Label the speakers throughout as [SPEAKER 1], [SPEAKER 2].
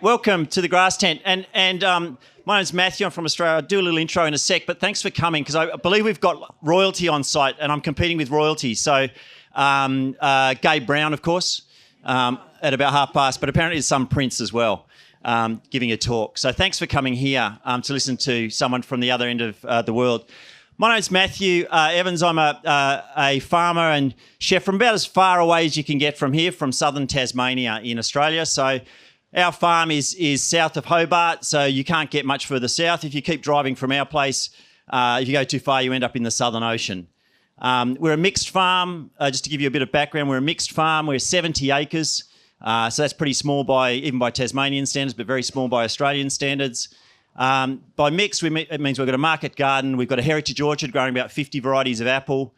[SPEAKER 1] Welcome to the Grass Tent. My name's Matthew. I'm from Australia. I'll do a little intro in a sec, but thanks for coming because I believe we've got royalty on site and I'm competing with royalty. So Gabe Brown, of course, at about past, but apparently there's some prince as well giving a talk. So thanks for coming here to listen to someone from the other end of the world. My name's Matthew Evans. I'm a farmer and chef from about as far away as you can get from here, from southern Tasmania in Australia. So our farm is south of Hobart, so you can't get much further south. If you keep driving from our place, if you go too far, you end up in the Southern Ocean. We're a mixed farm. Just to give you a bit of background, we're a mixed farm. We're 70 acres, so that's pretty small even by Tasmanian standards, but very small by Australian standards. By mixed, it means we've got a market garden. We've got a heritage orchard growing about 50 varieties of apple.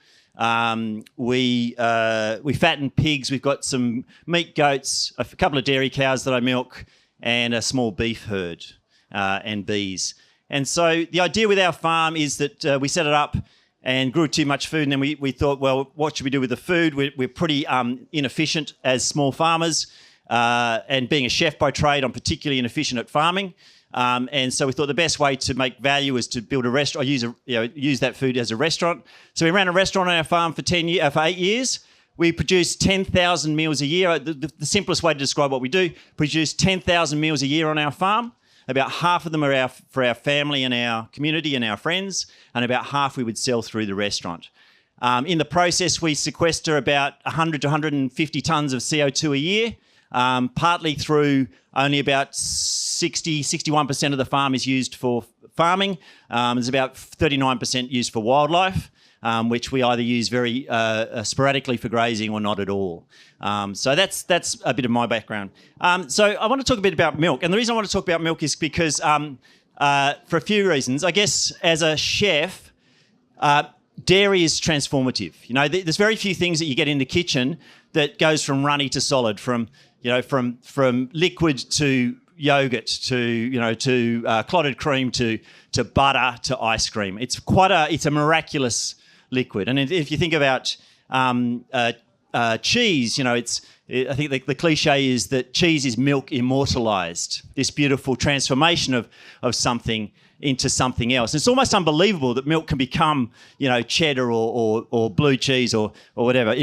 [SPEAKER 1] We fatten pigs. We've got some meat goats, a couple of dairy cows that I milk, and a small beef herd and bees. And so the idea with our farm is that we set it up and grew too much food, and then we thought, well, what should we do with the food? We're pretty inefficient as small farmers, and being a chef by trade, I'm particularly inefficient at farming. And so we thought the best way to make value was to build a restaurant, use that food as a restaurant. So we ran a restaurant on our farm for 8 years. We produced 10,000 meals a year. The simplest way to describe what we do, produce 10,000 meals a year on our farm. About half of them are for our family and our community and our friends, and about half we would sell through the restaurant. In the process, we sequester about 100 to 150 tonnes of CO2 a year. Partly through only about 61% of the farm is used for farming. There's about 39% used for wildlife, which we either use very sporadically for grazing or not at all. So that's a bit of my background. So I want to talk a bit about milk. And the reason I want to talk about milk is because for a few reasons. I guess as a chef, dairy is transformative. You know, there's very few things that you get in the kitchen that goes from runny to solid, from liquid to yogurt to clotted cream to butter to ice cream. It's a miraculous liquid. And if you think about cheese, I think the cliche is that cheese is milk immortalised. This beautiful transformation of something into something else. And it's almost unbelievable that milk can become, cheddar or blue cheese or whatever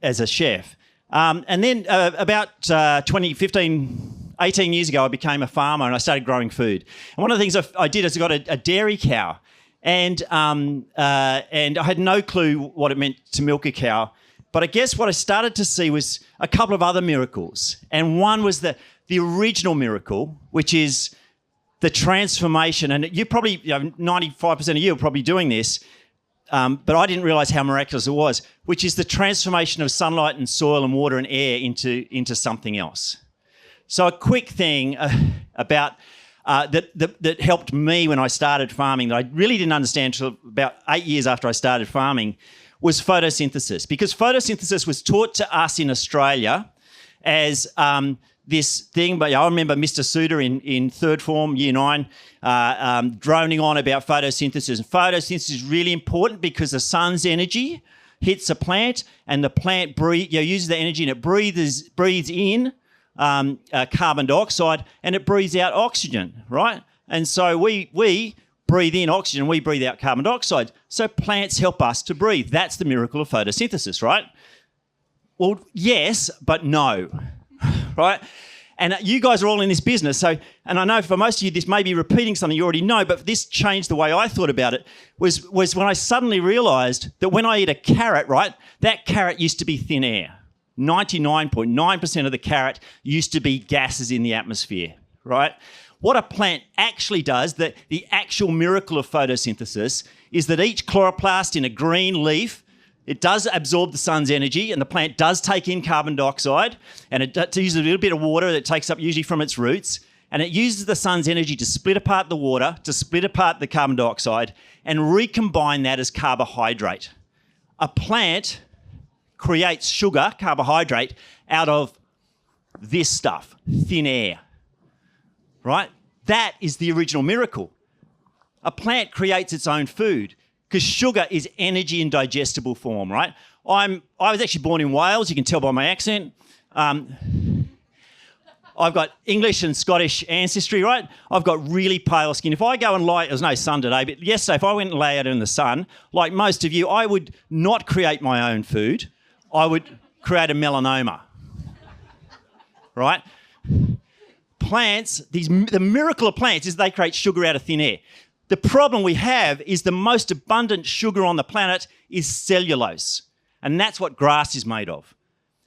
[SPEAKER 1] as a chef. And then about 18 years ago, I became a farmer and I started growing food. And one of the things I did is I got a dairy cow, and I had no clue what it meant to milk a cow. But I guess what I started to see was a couple of other miracles. And one was the original miracle, which is the transformation. And you probably, 95% of you are probably doing this, but I didn't realise how miraculous it was, which is the transformation of sunlight and soil and water and air into something else. So a quick thing about that helped me when I started farming that I really didn't understand until about 8 years after I started farming was photosynthesis. Because photosynthesis was taught to us in Australia as this thing, but I remember Mr. Suda in third form, year 9, droning on about photosynthesis. And photosynthesis is really important because the sun's energy hits a plant and the plant uses the energy and it breathes in carbon dioxide and it breathes out oxygen, right? And so we breathe in oxygen, we breathe out carbon dioxide. So plants help us to breathe. That's the miracle of photosynthesis, right? Well, yes, but no. Right? And you guys are all in this business. And I know for most of you, this may be repeating something you already know, but this changed the way I thought about it, was when I suddenly realised that when I eat a carrot, right, that carrot used to be thin air. 99.9% of the carrot used to be gases in the atmosphere, right? What a plant actually does, the actual miracle of photosynthesis, is that each chloroplast in a green leaf, it does absorb the sun's energy and the plant does take in carbon dioxide, and it uses a little bit of water that it takes up usually from its roots, and it uses the sun's energy to split apart the water, to split apart the carbon dioxide and recombine that as carbohydrate. A plant creates sugar, carbohydrate, out of this stuff, thin air, right? That is the original miracle. A plant creates its own food. Because sugar is energy in digestible form, right? I was actually born in Wales. You can tell by my accent. I've got English and Scottish ancestry, right? I've got really pale skin. If I go and lie, there's no sun today, but yesterday, if I went and lay out in the sun, like most of you, I would not create my own food. I would create a melanoma, right? Plants, the miracle of plants is they create sugar out of thin air. The problem we have is the most abundant sugar on the planet is cellulose, and that's what grass is made of.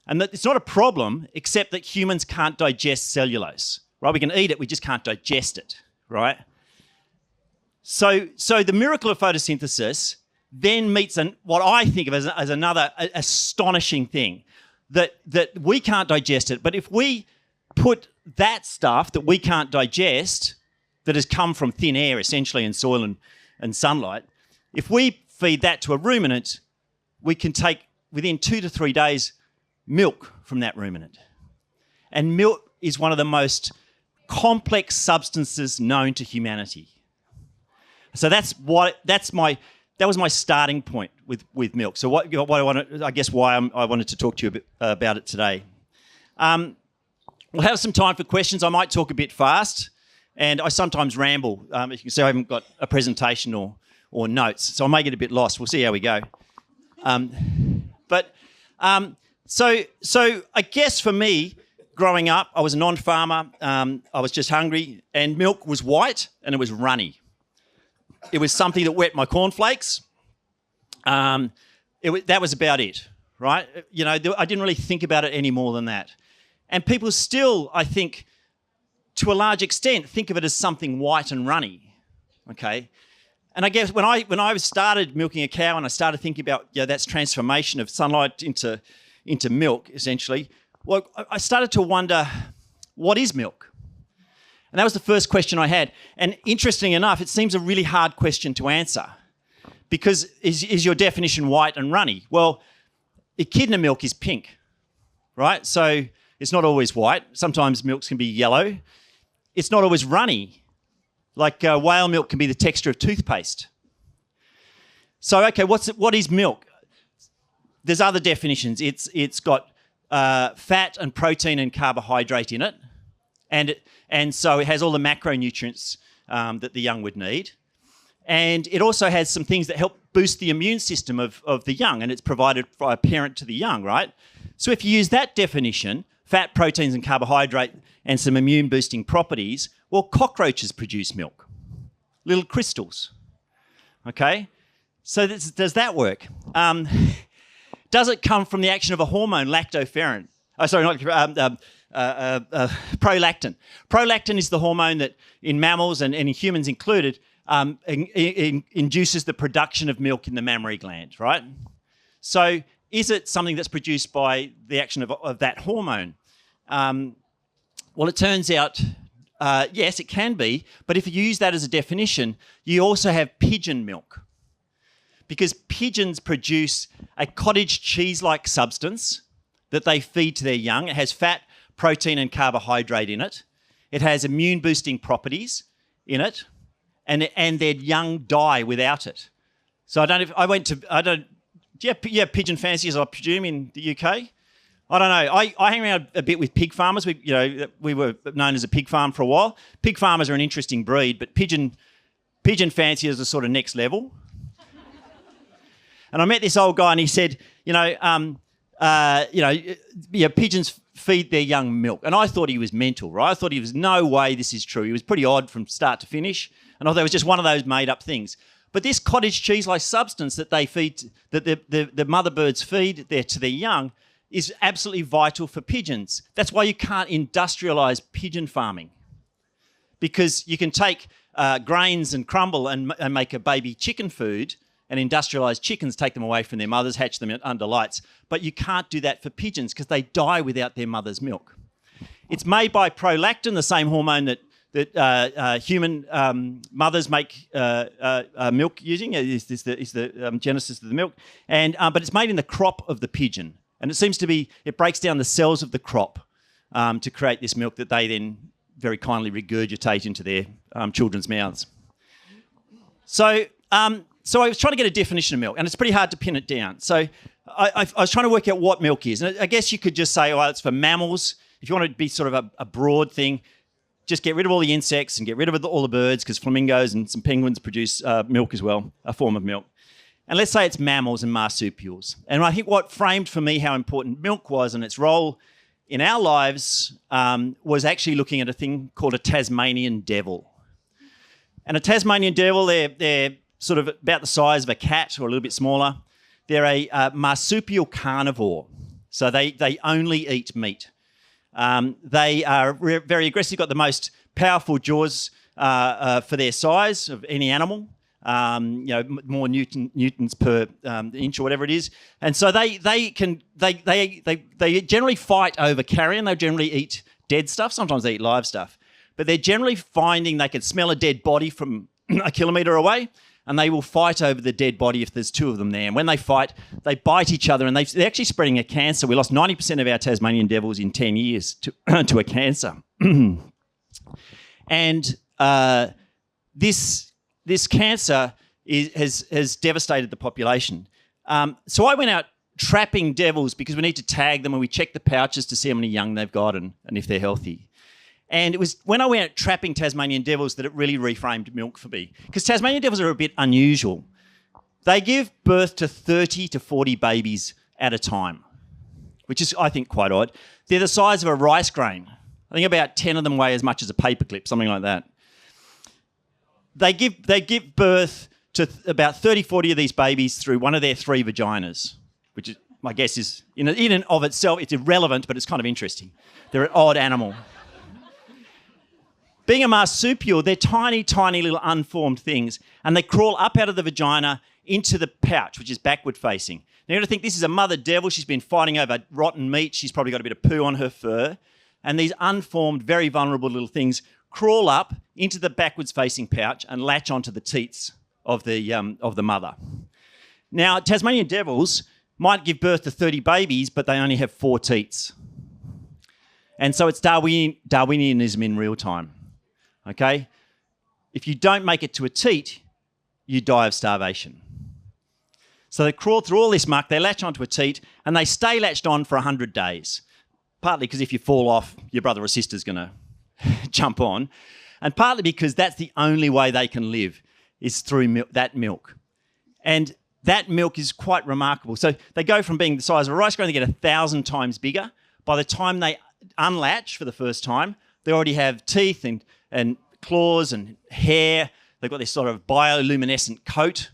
[SPEAKER 1] And that it's not a problem, except that humans can't digest cellulose, right? We can eat it, we just can't digest it, right? So the miracle of photosynthesis then meets what I think of as another astonishing thing, that we can't digest it. But if we put that stuff that we can't digest, that has come from thin air, essentially, and soil and sunlight, if we feed that to a ruminant, we can take, within 2 to 3 days, milk from that ruminant. And milk is one of the most complex substances known to humanity. So that was my starting point with milk. So what I wanted, I guess why I wanted to talk to you a bit about it today. We'll have some time for questions. I might talk a bit fast, and I sometimes ramble. As you can see, I haven't got a presentation or notes, so I may get a bit lost. We'll see how we go. So I guess for me, growing up, I was a non-farmer. I was just hungry, and milk was white and it was runny. It was something that wet my cornflakes. That was about it, right? You know, I didn't really think about it any more than that. And people still, I think, to a large extent, think of it as something white and runny, okay? And I guess when I started milking a cow and I started thinking about that's transformation of sunlight into milk, essentially, well, I started to wonder, what is milk? And that was the first question I had. And interestingly enough, it seems a really hard question to answer, because is your definition white and runny? Well, echidna milk is pink, right? So it's not always white. Sometimes milks can be yellow. It's not always runny. Like whale milk can be the texture of toothpaste. So, okay, what is milk? There's other definitions. It's got fat and protein and carbohydrate in it, and so it has all the macronutrients that the young would need. And it also has some things that help boost the immune system of the young, and it's provided by a parent to the young, right? So if you use that definition, fat, proteins and carbohydrate and some immune-boosting properties, well, cockroaches produce milk, little crystals, okay? So does that work? Does it come from the action of a hormone, lactoferrin? Oh, sorry, not prolactin. Prolactin is the hormone that in mammals and in humans included induces the production of milk in the mammary gland, right? So is it something that's produced by the action of that hormone? Well, it turns out, yes, it can be, but if you use that as a definition, you also have pigeon milk, because pigeons produce a cottage cheese-like substance that they feed to their young. It has fat, protein and carbohydrate in it. It has immune-boosting properties in it, and their young die without it. So I don't know, do you have pigeon fanciers, I presume, in the UK? I don't know. I hang around a bit with pig farmers. We were known as a pig farm for a while. Pig farmers are an interesting breed, but pigeon fanciers are sort of next level. And I met this old guy, and he said, pigeons feed their young milk. And I thought he was mental, right? I thought he was, no way this is true. He was pretty odd from start to finish. And I thought it was just one of those made-up things. But this cottage cheese-like substance that they feed, that the mother birds feed to their young, is absolutely vital for pigeons. That's why you can't industrialise pigeon farming, because you can take grains and crumble and make a baby chicken food, and industrialised chickens, take them away from their mothers, hatch them under lights. But you can't do that for pigeons because they die without their mother's milk. It's made by prolactin, the same hormone that human mothers make milk using. Is the genesis of the milk, but it's made in the crop of the pigeon, and it breaks down the cells of the crop to create this milk that they then very kindly regurgitate into their children's mouths. So I was trying to get a definition of milk, and it's pretty hard to pin it down. So I was trying to work out what milk is. And I guess you could just say, it's for mammals. if you want to be sort of a broad thing, just get rid of all the insects and get rid of all the birds, because flamingos and some penguins produce milk as well, a form of milk. And let's say it's mammals and marsupials. And I think what framed for me how important milk was and its role in our lives was actually looking at a thing called a Tasmanian devil. And a Tasmanian devil, they're sort of about the size of a cat or a little bit smaller. They're a marsupial carnivore, so they only eat meat. They are very aggressive, got the most powerful jaws for their size of any animal, more newtons per inch or whatever it is. And so they generally fight over carrion. They generally eat dead stuff. Sometimes they eat live stuff. But they're generally finding they can smell a dead body from a kilometre away, and they will fight over the dead body if there's two of them there. And when they fight, they bite each other, and they're actually spreading a cancer. We lost 90% of our Tasmanian devils in 10 years to a cancer. And this cancer has devastated the population. So I went out trapping devils because we need to tag them, and we check the pouches to see how many young they've got and if they're healthy. And it was when I went out trapping Tasmanian devils that it really reframed milk for me. Because Tasmanian devils are a bit unusual. They give birth to 30 to 40 babies at a time, which is, I think, quite odd. They're the size of a rice grain. I think about 10 of them weigh as much as a paperclip, something like that. They give birth to about 30, 40 of these babies through one of their 3 vaginas, which is, my guess is, in and of itself, it's irrelevant, but it's kind of interesting. They're an odd animal. Being a marsupial, they're tiny, tiny little unformed things, and they crawl up out of the vagina into the pouch, which is backward facing. Now, you got to think this is a mother devil. She's been fighting over rotten meat. She's probably got a bit of poo on her fur. And these unformed, very vulnerable little things crawl up into the backwards facing pouch and latch onto the teats of the mother. Now, Tasmanian devils might give birth to 30 babies, but they only have 4 teats. And so it's Darwinianism in real time. Okay? If you don't make it to a teat, you die of starvation. So they crawl through all this muck, they latch onto a teat, and they stay latched on for 100 days. Partly because if you fall off, your brother or sister's going to jump on. And partly because that's the only way they can live is through that milk. And that milk is quite remarkable. So they go from being the size of a rice grain, they get 1,000 times bigger. By the time they unlatch for the first time, they already have teeth and claws and hair. They've got this sort of bioluminescent coat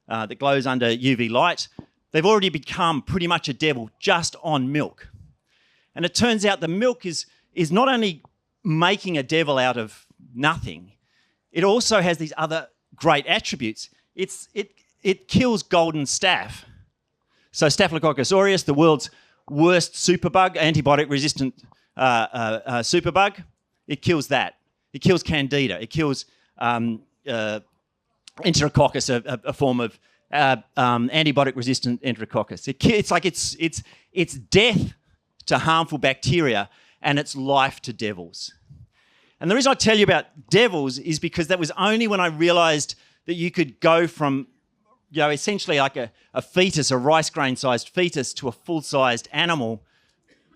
[SPEAKER 1] that glows under UV light. They've already become pretty much a devil just on milk. And it turns out the milk is not only making a devil out of nothing, it also has these other great attributes. It kills golden staph. So Staphylococcus aureus, the world's worst superbug, antibiotic-resistant superbug, it kills that. It kills candida. It kills enterococcus, a form of antibiotic-resistant enterococcus. It's death to harmful bacteria, and it's life to devils. And the reason I tell you about devils is because that was only when I realised that you could go from, essentially like a fetus, a rice grain-sized fetus, to a full-sized animal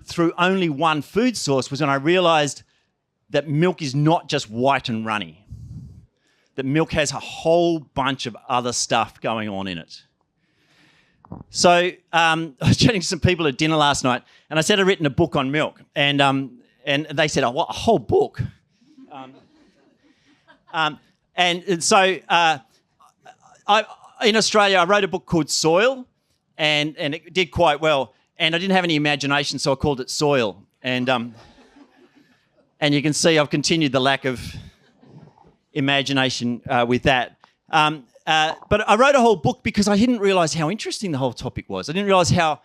[SPEAKER 1] through only one food source, was when I realised that milk is not just white and runny. That milk has a whole bunch of other stuff going on in it. So I was chatting to some people at dinner last night, and I said I'd written a book on milk, and they said, "Oh, what, a whole book?" And so in Australia, I wrote a book called Soil, and it did quite well. And I didn't have any imagination, so I called it Soil. And you can see I've continued the lack of imagination with that. But I wrote a whole book because I didn't realise how interesting the whole topic was. I didn't realise how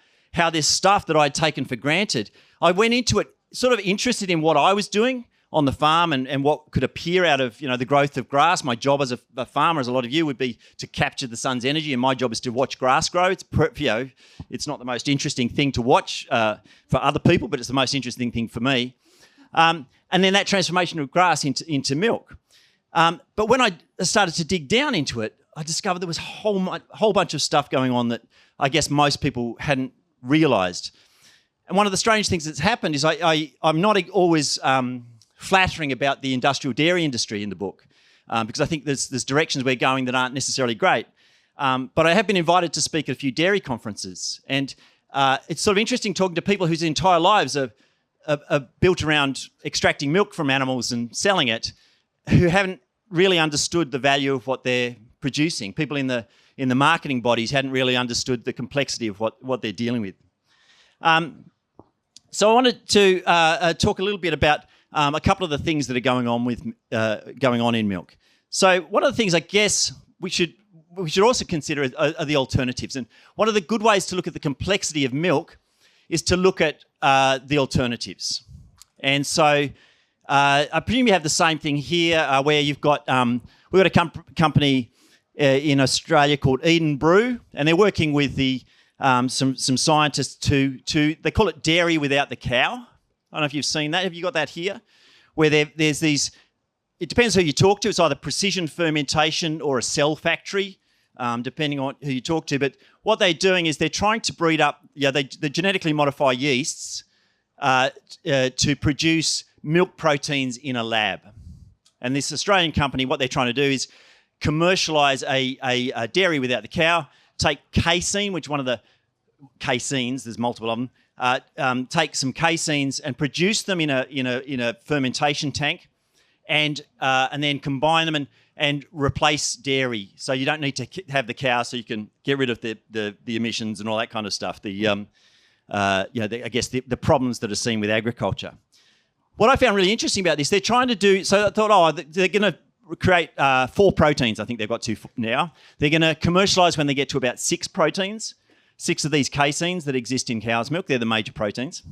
[SPEAKER 1] this stuff that I'd taken for granted. I went into it sort of interested in what I was doing on the farm and what could appear out of the growth of grass. My job as a farmer, as a lot of you, would be to capture the sun's energy, and my job is to watch grass grow. It's not the most interesting thing to watch for other people, but it's the most interesting thing for me. And then that transformation of grass into milk. But when I started to dig down into it, I discovered there was a whole bunch of stuff going on that I guess most people hadn't realised. And one of the strange things that's happened is I'm not always flattering about the industrial dairy industry in the book because I think there's directions we're going that aren't necessarily great. But I have been invited to speak at a few dairy conferences, and it's sort of interesting talking to people whose entire lives are built around extracting milk from animals and selling it, who haven't really understood the value of what they're producing. People in the marketing bodies hadn't really understood the complexity of what they're dealing with. So I wanted to talk a little bit about a couple of the things that are going on in milk. So one of the things I guess we should also consider are the alternatives. And one of the good ways to look at the complexity of milk is to look at the alternatives. And so I presume you have the same thing here, where you've got we've got a company in Australia called Eden Brew, and they're working with some scientists to they call it dairy without the cow. I don't know if you've seen that. Have you got that here? Where there's these. It depends who you talk to. It's either precision fermentation or a cell factory, depending on who you talk to. But what they're doing is they're trying to breed up. They genetically modify yeasts to produce milk proteins in a lab. And this Australian company, what they're trying to do is commercialise a dairy without the cow. Take casein, which one of the caseins, there's multiple of them. Take some caseins and produce them in a fermentation tank, and then combine them and replace dairy. So you don't need to have the cow, so you can get rid of the emissions and all that kind of stuff. I guess the problems that are seen with agriculture. What I found really interesting about this, they're trying to do. So I thought, they're going to create 4 proteins. I think they've got 2 now. They're going to commercialise when they get to about 6 proteins. 6 of these caseins that exist in cow's milk. They're the major proteins.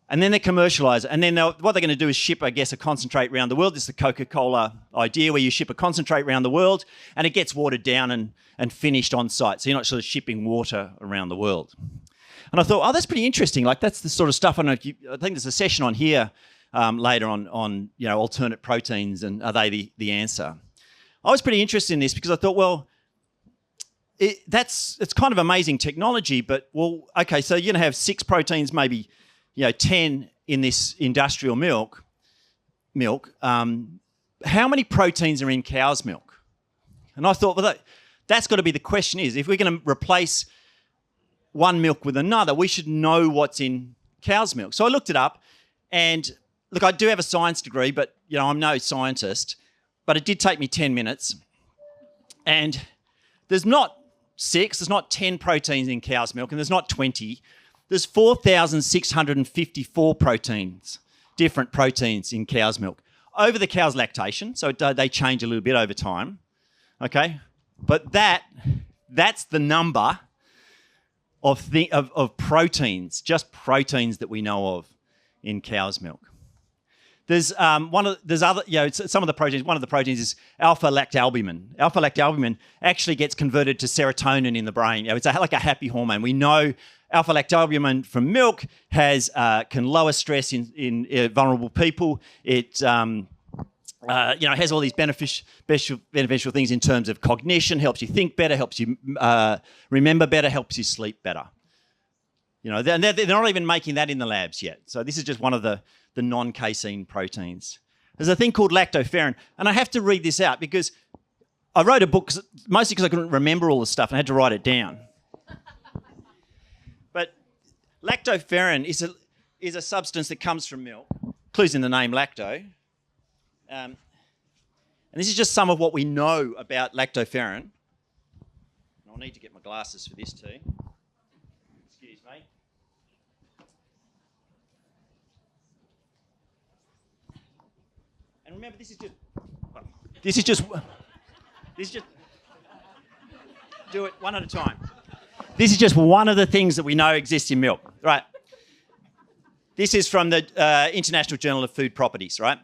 [SPEAKER 1] And then they commercialise it. And then what they're going to do is ship, I guess, a concentrate around the world. It's the Coca-Cola idea where you ship a concentrate around the world and it gets watered down and finished on site. So you're not sort of shipping water around the world. And I thought, that's pretty interesting. Like, that's the sort of stuff. I think there's a session on here later on alternate proteins and are they the answer. I was pretty interested in this because I thought, well, it's kind of amazing technology, but well, okay, so you're going to have 6 proteins, maybe 10 in this industrial milk. How many proteins are in cow's milk? And I thought, well, that's got to be the question. Is if we're going to replace one milk with another, we should know what's in cow's milk. So I looked it up, and look, I do have a science degree, but I'm no scientist. But it did take me 10 minutes, and there's not 6, there's not 10 proteins in cow's milk, and there's not 20. There's 4,654 proteins, different proteins in cow's milk. Over the cow's lactation, so they change a little bit over time, okay? But that's the number of proteins, just proteins that we know of in cow's milk. There's some of the proteins. One of the proteins is alpha-lactalbumin. Alpha-lactalbumin actually gets converted to serotonin in the brain. It's like a happy hormone. We know alpha-lactalbumin from milk can lower stress in vulnerable people. It has all these beneficial things in terms of cognition. Helps you think better. Helps you remember better. Helps you sleep better. They're not even making that in the labs yet. So this is just one of the non-casein proteins. There's a thing called lactoferrin, and I have to read this out because I wrote a book mostly because I couldn't remember all the stuff and I had to write it down. But lactoferrin is a substance that comes from milk, clues in the name lacto. And this is just some of what we know about lactoferrin. I'll need to get my glasses for this too. Excuse me. And remember, this is just do it one at a time. This is just one of the things that we know exists in milk, right? This is from the International Journal of Food Properties, right?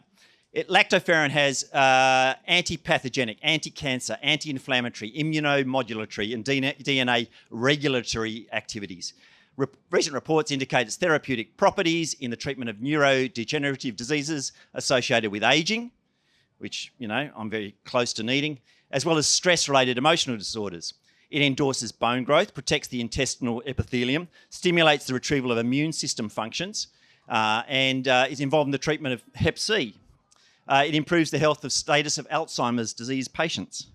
[SPEAKER 1] Lactoferrin has anti-pathogenic, anti-cancer, anti-inflammatory, immunomodulatory, and DNA regulatory activities. Recent reports indicate its therapeutic properties in the treatment of neurodegenerative diseases associated with ageing, which, I'm very close to needing, as well as stress-related emotional disorders. It endorses bone growth, protects the intestinal epithelium, stimulates the retrieval of immune system functions, and is involved in the treatment of Hep C. It improves the health of status of Alzheimer's disease patients.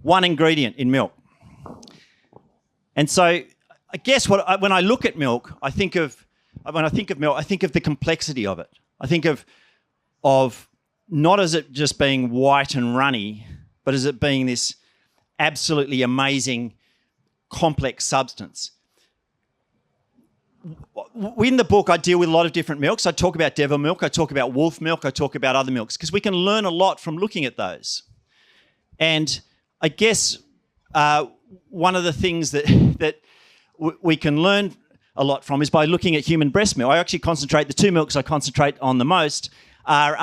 [SPEAKER 1] One ingredient in milk. And so I guess when I look at milk, I think of the complexity of it. I think of not as it just being white and runny, but as it being this absolutely amazing, complex substance. In the book, I deal with a lot of different milks. I talk about devil milk, I talk about wolf milk, I talk about other milks, because we can learn a lot from looking at those. And I guess one of the things that we can learn a lot from is by looking at human breast milk. The two milks I concentrate on the most are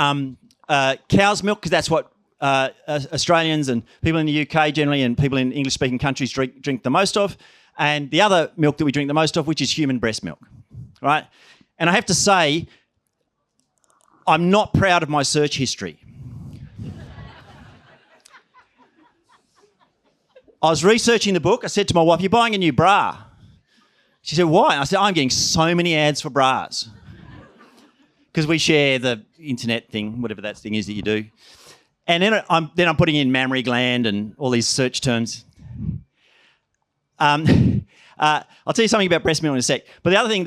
[SPEAKER 1] cow's milk, because that's what Australians and people in the UK generally and people in English-speaking countries drink the most of, and the other milk that we drink the most of, which is human breast milk, right? And I have to say, I'm not proud of my search history. I was researching the book. I said to my wife, "You're buying a new bra." She said, "Why?" And I said, "I'm getting so many ads for bras." Because we share the internet thing, whatever that thing is that you do. And then I'm putting in mammary gland and all these search terms. I'll tell you something about breast milk in a sec. But the other thing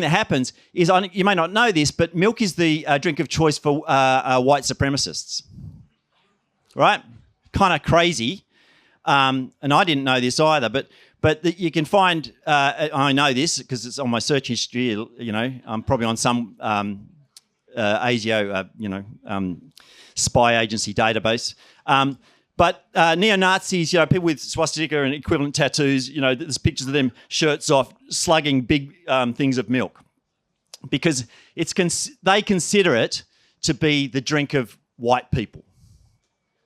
[SPEAKER 1] that happens is, you may not know this, but milk is the drink of choice for white supremacists. Right? Kind of crazy. And I didn't know this either, but you can find, I know this because it's on my search history, I'm probably on some ASIO, spy agency database. But neo-Nazis, people with swastika and equivalent tattoos, there's pictures of them shirts off, slugging big things of milk. Because they consider it to be the drink of white people,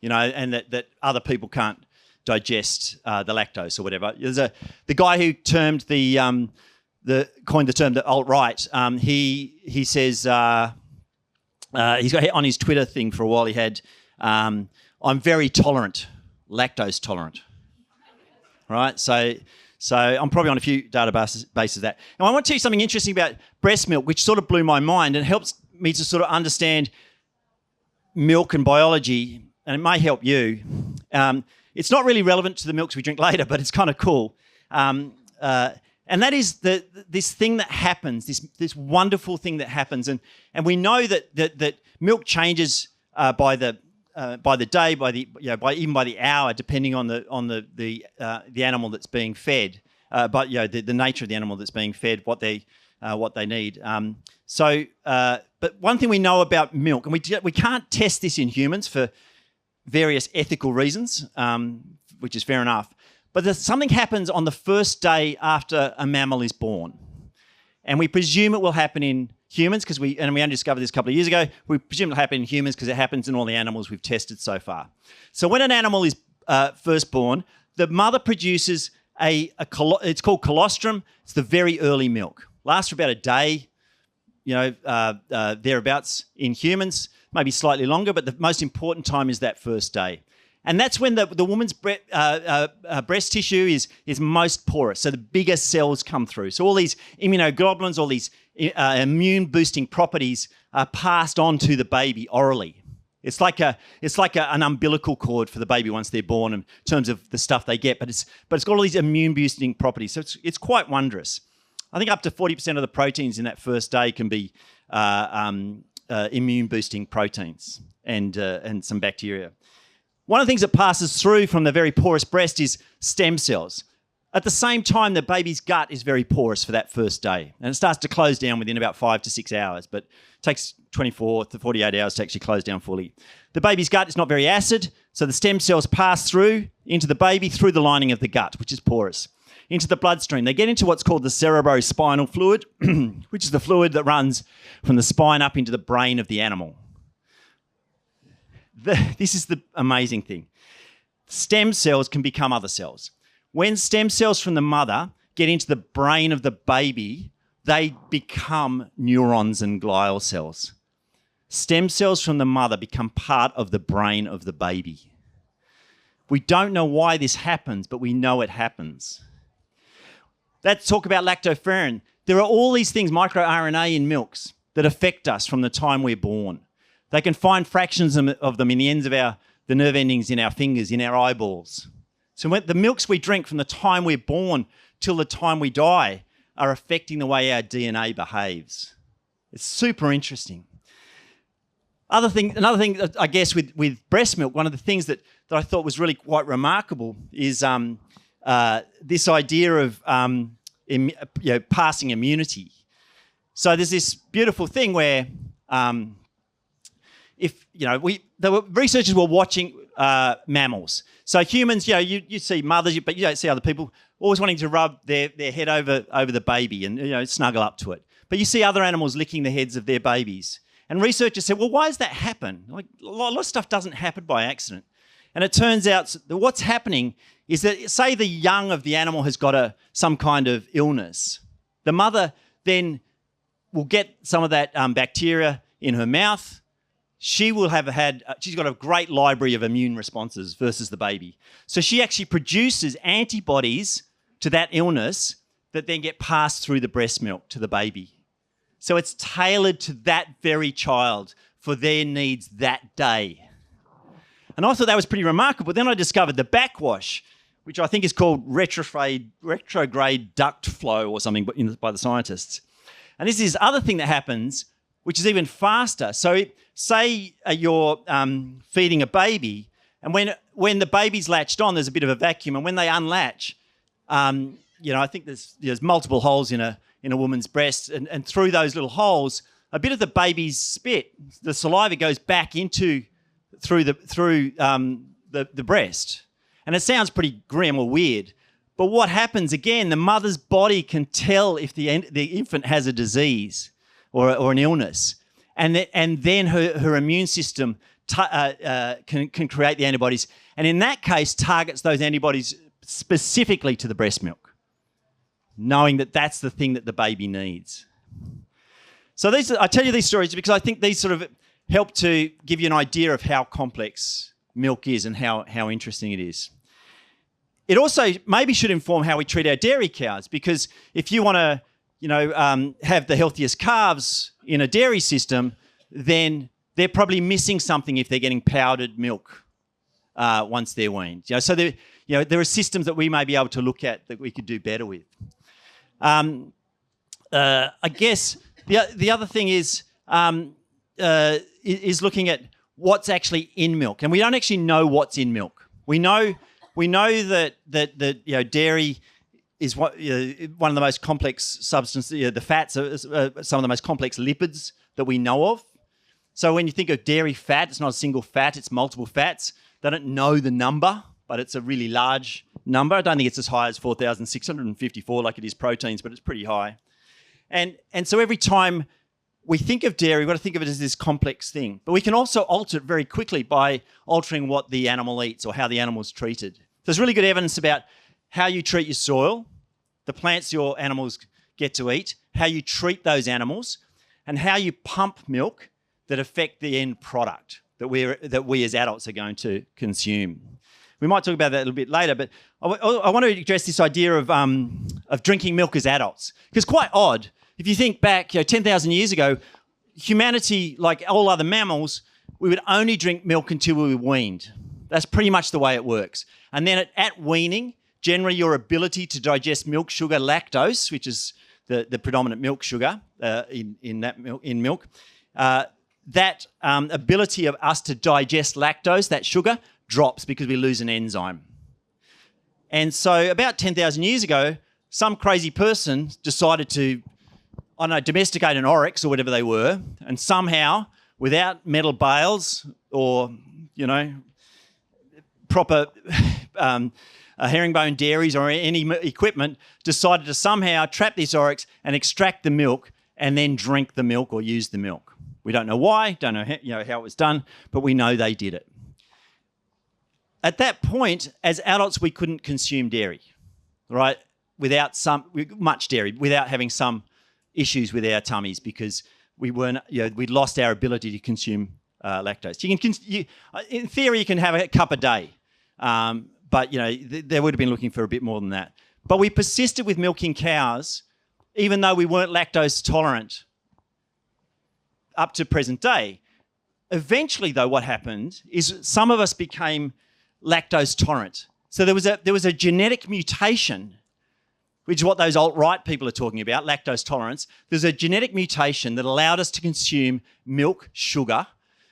[SPEAKER 1] and that other people can't digest the lactose or whatever. There's the guy who coined the term the alt-right. He says he's got on his Twitter thing for a while. He had I'm very tolerant, lactose tolerant. Right, so I'm probably on a few databases of that. And I want to tell you something interesting about breast milk, which sort of blew my mind and helps me to sort of understand milk and biology, and it may help you. It's not really relevant to the milks we drink later, but it's kind of cool. And that is this thing that happens, this wonderful thing that happens. And we know that milk changes by the day, even by the hour, depending on the animal that's being fed. But the nature of the animal that's being fed, what they need. But one thing we know about milk, and we can't test this in humans for various ethical reasons, which is fair enough. But something happens on the first day after a mammal is born. And we presume it will happen in humans, because we only discovered this a couple of years ago. We presume it'll happen in humans because it happens in all the animals we've tested so far. So when an animal is first born, the mother produces it's called colostrum. It's the very early milk. Lasts for about a day, thereabouts in humans. Maybe slightly longer, but the most important time is that first day. And that's when the woman's breast tissue is most porous, so the bigger cells come through. So all these immunoglobulins, all these immune-boosting properties are passed on to the baby orally. It's like an umbilical cord for the baby once they're born in terms of the stuff they get, but it's got all these immune-boosting properties, so it's quite wondrous. I think up to 40% of the proteins in that first day can be immune-boosting proteins and some bacteria. One of the things that passes through from the very porous breast is stem cells. At the same time, the baby's gut is very porous for that first day, and it starts to close down within about 5 to 6 hours, but it takes 24 to 48 hours to actually close down fully. The baby's gut is not very acid, so the stem cells pass through into the baby through the lining of the gut, which is porous, into the bloodstream. They get into what's called the cerebrospinal fluid, which is the fluid that runs from the spine up into the brain of the animal. This is the amazing thing. Stem cells can become other cells. When stem cells from the mother get into the brain of the baby, they become neurons and glial cells. Stem cells from the mother become part of the brain of the baby. We don't know why this happens, but we know it happens. Let's talk about lactoferrin. There are all these things, microRNA in milks, that affect us from the time we're born. They can find fractions of them in the ends of the nerve endings in our fingers, in our eyeballs. So when the milks we drink from the time we're born till the time we die are affecting the way our DNA behaves. It's super interesting. Another thing, I guess, with breast milk, one of the things that I thought was really quite remarkable is this idea of passing immunity. So there's this beautiful thing where the researchers were watching mammals. So humans, you see mothers, but you don't see other people always wanting to rub their head over the baby and snuggle up to it. But you see other animals licking the heads of their babies. And researchers said, well, why does that happen? Like, a lot of stuff doesn't happen by accident. And it turns out that what's happening is that, say the young of the animal has got some kind of illness, the mother then will get some of that bacteria in her mouth. She's got a great library of immune responses versus the baby. So she actually produces antibodies to that illness that then get passed through the breast milk to the baby. So it's tailored to that very child for their needs that day. And I thought that was pretty remarkable. Then I discovered the backwash, which I think is called retrograde duct flow or something by the scientists. And this is other thing that happens, which is even faster. So say you're feeding a baby, and when the baby's latched on, there's a bit of a vacuum, and when they unlatch, I think there's multiple holes in a woman's breast, and through those little holes, a bit of the baby's spit, the saliva goes back through the breast. And it sounds pretty grim or weird, but what happens again, the mother's body can tell if the infant has a disease or an illness, and then her immune system can create the antibodies, and in that case targets those antibodies specifically to the breast milk, knowing that that's the thing that the baby needs. So I tell you these stories because I think these sort of help to give you an idea of how complex milk is and how interesting it is. It also maybe should inform how we treat our dairy cows, because if you want to, have the healthiest calves in a dairy system, then they're probably missing something if they're getting powdered milk once they're weaned. So there are systems that we may be able to look at that we could do better with. I guess the other thing is looking at what's actually in milk, and we don't actually know what's in milk. We know that dairy is one of the most complex substances. The fats are some of the most complex lipids that we know of. So when you think of dairy fat, it's not a single fat; it's multiple fats. They don't know the number, but it's a really large number. I don't think it's as high as 4,654 like it is proteins, but it's pretty high. And so every time we think of dairy, we've got to think of it as this complex thing. But we can also alter it very quickly by altering what the animal eats or how the animal's treated. There's really good evidence about how you treat your soil, the plants your animals get to eat, how you treat those animals, and how you pump milk that affect the end product that we as adults are going to consume. We might talk about that a little bit later, but I want to address this idea of drinking milk as adults. Because quite odd, if you think back 10,000 years ago, humanity, like all other mammals, we would only drink milk until we were weaned. That's pretty much the way it works. And then at weaning, generally your ability to digest milk sugar, lactose, which is the predominant milk sugar in milk, that ability of us to digest lactose, that sugar, drops because we lose an enzyme. And so about 10,000 years ago, some crazy person decided to, domesticate an oryx or whatever they were, and somehow, without metal bales or, proper herringbone dairies or any equipment, decided to somehow trap this oryx and extract the milk and then drink the milk or use the milk. We don't know why, don't know how it was done, but we know they did it. At that point, as adults, we couldn't consume dairy, right? Without having some issues with our tummies because we'd lost our ability to consume lactose. In theory, you can have a cup a day, But, they would have been looking for a bit more than that. But we persisted with milking cows, even though we weren't lactose tolerant up to present day. Eventually, though, what happened is some of us became lactose tolerant. So there was a genetic mutation, which is what those alt-right people are talking about, lactose tolerance. There's a genetic mutation that allowed us to consume milk, sugar,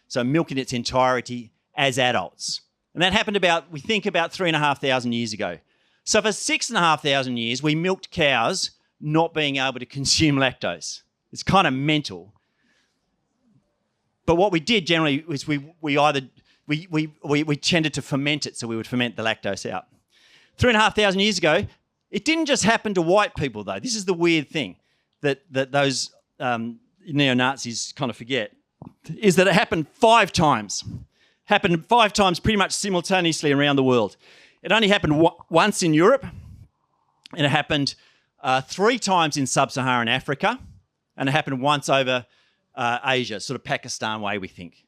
[SPEAKER 1] so milk in its entirety, as adults. And that happened about 3,500 years ago. So for 6,500 years, we milked cows not being able to consume lactose. It's kind of mental. But what we did generally was we tended to ferment it, so we would ferment the lactose out. 3,500 years ago, it didn't just happen to white people, though. This is the weird thing that those neo-Nazis kind of forget, is that it happened 5 times. Happened 5 times pretty much simultaneously around the world. It only happened once in Europe, and it happened 3 times in sub-Saharan Africa, and it happened once over Asia, sort of Pakistan way, we think.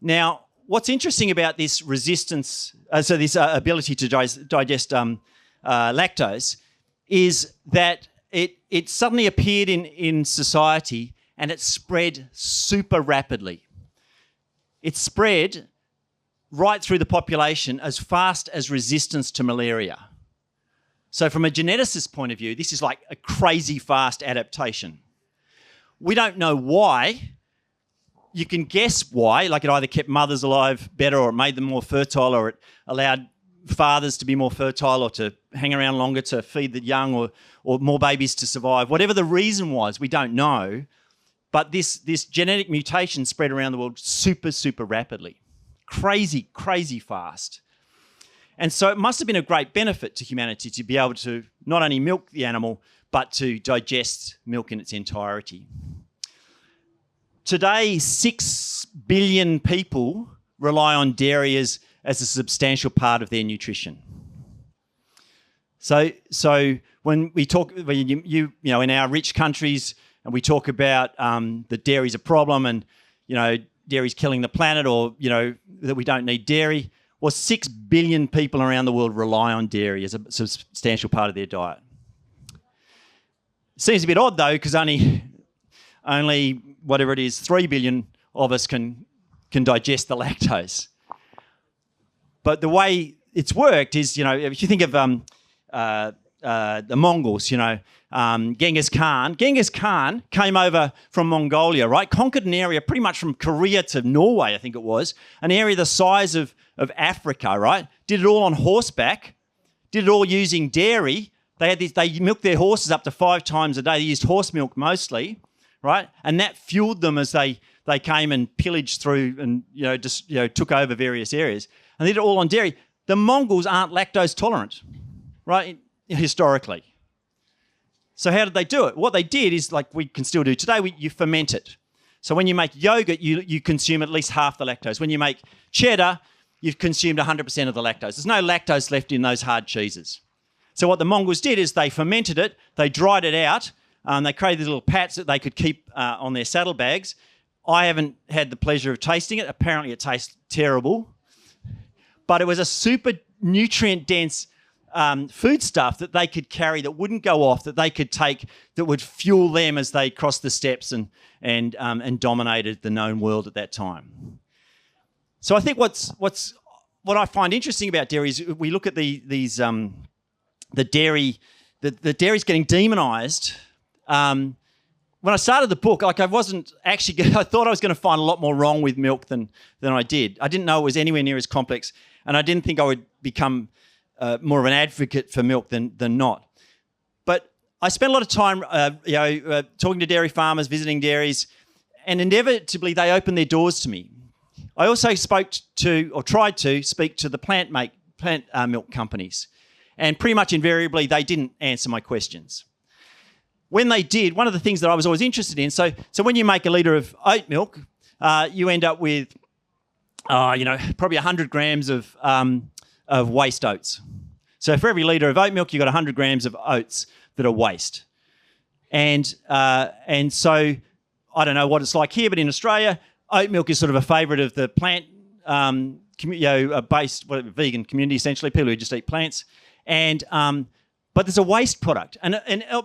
[SPEAKER 1] Now, what's interesting about this resistance, this ability to digest lactose, is that it suddenly appeared in society and it spread super rapidly. It spread right through the population as fast as resistance to malaria. So from a geneticist's point of view, this is like a crazy fast adaptation. We don't know why. You can guess why, like it either kept mothers alive better or it made them more fertile or it allowed fathers to be more fertile or to hang around longer to feed the young or more babies to survive. Whatever the reason was, we don't know. But this genetic mutation spread around the world super, super rapidly. Crazy, crazy fast. And so it must have been a great benefit to humanity to be able to not only milk the animal, but to digest milk in its entirety. Today, 6 billion people rely on dairy as a substantial part of their nutrition. So when we talk, in our rich countries, and we talk about that dairy's a problem and, dairy's killing the planet or, that we don't need dairy. Well, 6 billion people around the world rely on dairy as a substantial part of their diet. Seems a bit odd, though, because only whatever it is, 3 billion of us can digest the lactose. But the way it's worked is, if you think of the Mongols, Genghis Khan came over from Mongolia, right? Conquered an area pretty much from Korea to Norway, I think it was, an area the size of Africa, right? Did it all on horseback, did it all using dairy. They milked their horses up to 5 times a day. They used horse milk mostly, right? And that fueled them as they came and pillaged through and took over various areas. And they did it all on dairy. The Mongols aren't lactose tolerant, right? Historically. So how did they do it? What they did is, like we can still do today, you ferment it. So when you make yogurt, you consume at least half the lactose. When you make cheddar, you've consumed 100% of the lactose. There's no lactose left in those hard cheeses. So what the Mongols did is they fermented it, they dried it out, they created these little pats that they could keep on their saddlebags. I haven't had the pleasure of tasting it. Apparently it tastes terrible. But it was a super nutrient-dense food stuff that they could carry that wouldn't go off, that they could take, that would fuel them as they crossed the steppes and dominated the known world at that time. So I think what I find interesting about dairy is we look at the dairy's getting demonised. When I started the book, I thought I was going to find a lot more wrong with milk than I did. I didn't know it was anywhere near as complex, and I didn't think I would become more of an advocate for milk than not. But I spent a lot of time, talking to dairy farmers, visiting dairies, and inevitably they opened their doors to me. I also tried to speak to the plant milk companies, and pretty much invariably they didn't answer my questions. When they did, one of the things that I was always interested in, so when you make a litre of oat milk, you end up with, probably 100 grams of waste oats. So for every litre of oat milk, you've got 100 grams of oats that are waste. And so I don't know what it's like here, but in Australia, oat milk is sort of a favourite of the plant based vegan community, essentially, people who just eat plants. And but there's a waste product. And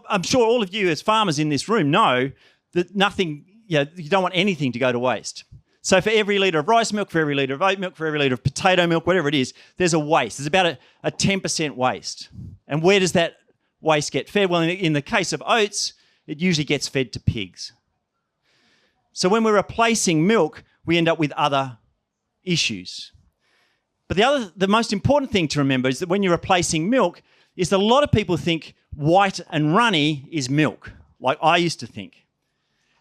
[SPEAKER 1] I'm sure all of you as farmers in this room know that nothing, you don't want anything to go to waste. So for every litre of rice milk, for every litre of oat milk, for every litre of potato milk, whatever it is, there's a waste. There's about a 10% waste. And where does that waste get fed? Well, in the case of oats, it usually gets fed to pigs. So when we're replacing milk, we end up with other issues. But the most important thing to remember is that when you're replacing milk, is that a lot of people think white and runny is milk, like I used to think.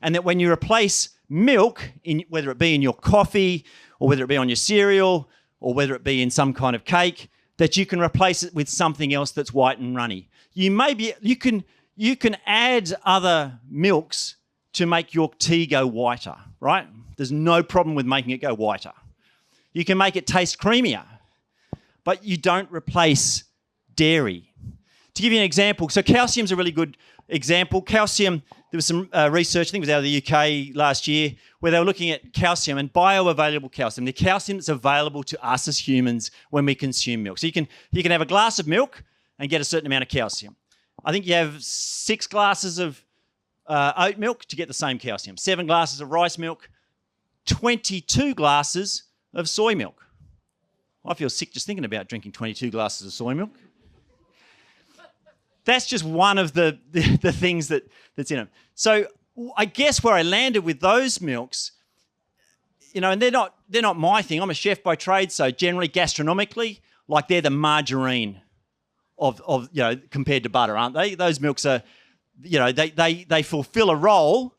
[SPEAKER 1] And that when you replace milk, whether it be in your coffee or whether it be on your cereal or whether it be in some kind of cake, that you can replace it with something else that's white and runny. You can add other milks to make your tea go whiter, right? There's no problem with making it go whiter. You can make it taste creamier, but you don't replace dairy. To give you an example, so calcium's a really good example. Calcium, there was some research, I think it was out of the UK last year, where they were looking at calcium and bioavailable calcium, the calcium that's available to us as humans when we consume milk. So you can have a glass of milk and get a certain amount of calcium. I think you have 6 glasses of oat milk to get the same calcium, 7 glasses of rice milk, 22 glasses of soy milk. I feel sick just thinking about drinking 22 glasses of soy milk. That's just one of the things that's in them. So I guess where I landed with those milks, and they're not my thing. I'm a chef by trade, so generally gastronomically, like they're the margarine of compared to butter, aren't they? Those milks are, they fulfill a role,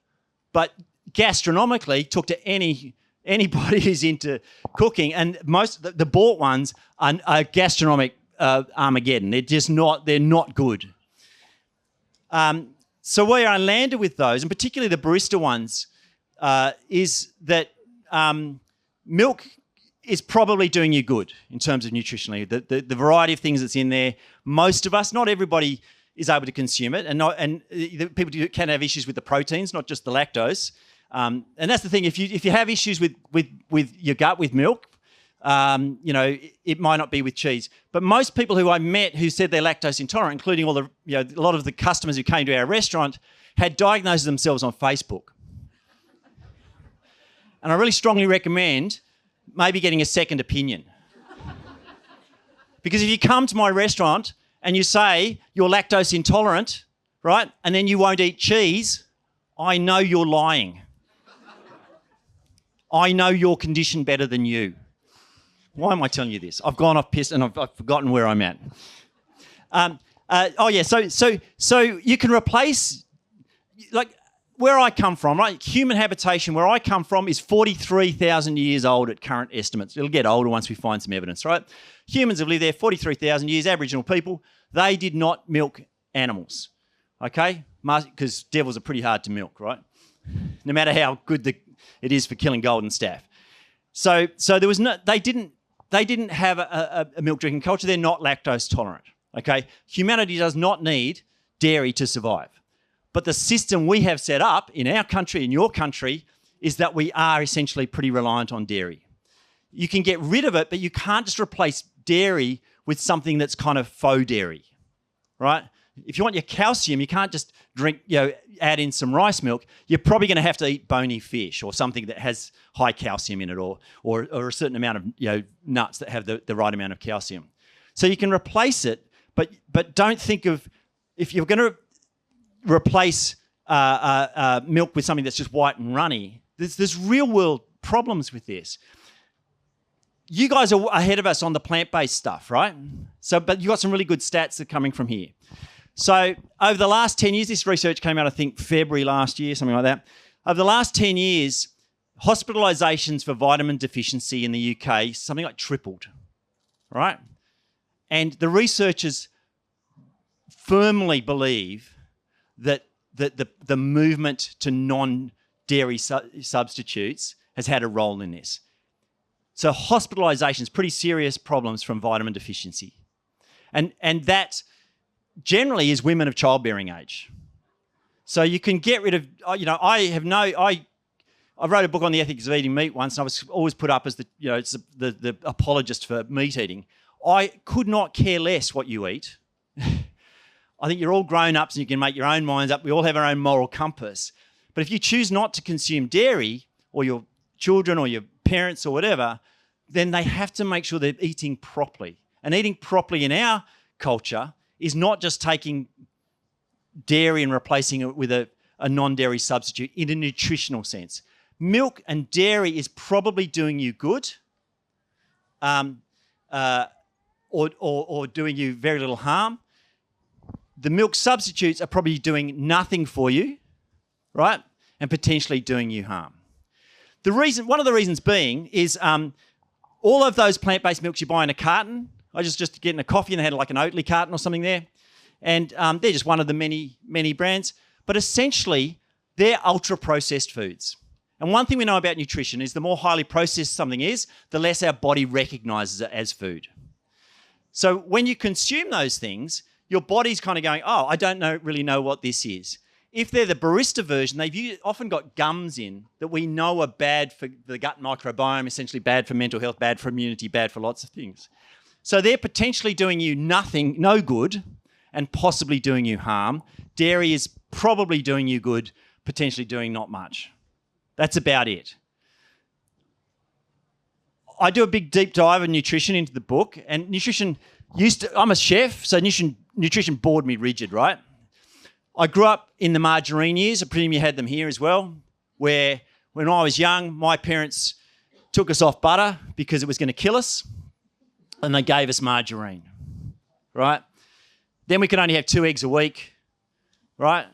[SPEAKER 1] but gastronomically, talk to anybody who's into cooking, and most the bought ones are gastronomic Armageddon. They're not good. So where I landed with those, and particularly the barista ones, is that milk is probably doing you good in terms of nutritionally. The variety of things that's in there, most of us, not everybody is able to consume it, and people can have issues with the proteins, not just the lactose. And that's the thing. If you have issues with your gut with milk, it might not be with cheese. But most people who I met who said they're lactose intolerant, including a lot of the customers who came to our restaurant, had diagnosed themselves on Facebook. And I really strongly recommend maybe getting a second opinion. Because if you come to my restaurant and you say you're lactose intolerant, right, and then you won't eat cheese, I know you're lying. I know your condition better than you. Why am I telling you this? I've gone off piss and I've forgotten where I'm at. So you can replace, like where I come from, right? Human habitation, where I come from, is 43,000 years old at current estimates. It'll get older once we find some evidence, right? Humans have lived there 43,000 years, Aboriginal people. They did not milk animals, okay? Because devils are pretty hard to milk, right? No matter how good it is for killing golden staph. So there was they didn't have a milk drinking culture. They're not lactose tolerant, okay? Humanity does not need dairy to survive. But the system we have set up in our country, in your country, is that we are essentially pretty reliant on dairy. You can get rid of it, but you can't just replace dairy with something that's kind of faux dairy, right? If you want your calcium, you can't just add in some rice milk. You're probably going to have to eat bony fish or something that has high calcium in it, or a certain amount of nuts that have the right amount of calcium. So you can replace it, but don't think of, if you're going to replace milk with something that's just white and runny, there's real world problems with this. You guys are ahead of us on the plant-based stuff, right? But you got some really good stats that are coming from here. So over the last 10 years, this research came out, I think, February last year, something like that. Over the last 10 years, hospitalisations for vitamin deficiency in the UK, something like tripled, right? And the researchers firmly believe that the movement to non-dairy substitutes has had a role in this. So hospitalisations, pretty serious problems from vitamin deficiency. And that generally is women of childbearing age. So you can get rid of, I I wrote a book on the ethics of eating meat once, and I was always put up as it's the apologist for meat eating. I could not care less what you eat. I think you're all grown-ups and you can make your own minds up. We all have our own moral compass. But if you choose not to consume dairy, or your children or your parents or whatever, then they have to make sure they're eating properly. And eating properly in our culture is not just taking dairy and replacing it with a non-dairy substitute in a nutritional sense. Milk and dairy is probably doing you good, or doing you very little harm. The milk substitutes are probably doing nothing for you, right? And potentially doing you harm. One of the reasons being is all of those plant-based milks you buy in a carton. I just getting a coffee and they had like an Oatly carton or something there. And they're just one of the many, many brands. But essentially, they're ultra-processed foods. And one thing we know about nutrition is the more highly processed something is, the less our body recognises it as food. So when you consume those things, your body's kind of going, oh, I don't really know what this is. If they're the barista version, they've often got gums in that we know are bad for the gut microbiome, essentially bad for mental health, bad for immunity, bad for lots of things. So they're potentially doing you no good, and possibly doing you harm. Dairy is probably doing you good, potentially doing not much. That's about it. I do a big deep dive in nutrition into the book, and nutrition I'm a chef, so nutrition bored me rigid, right? I grew up in the margarine years. I presume you had them here as well, where when I was young, my parents took us off butter because it was going to kill us, and they gave us margarine, right? Then we could only have 2 eggs a week, right?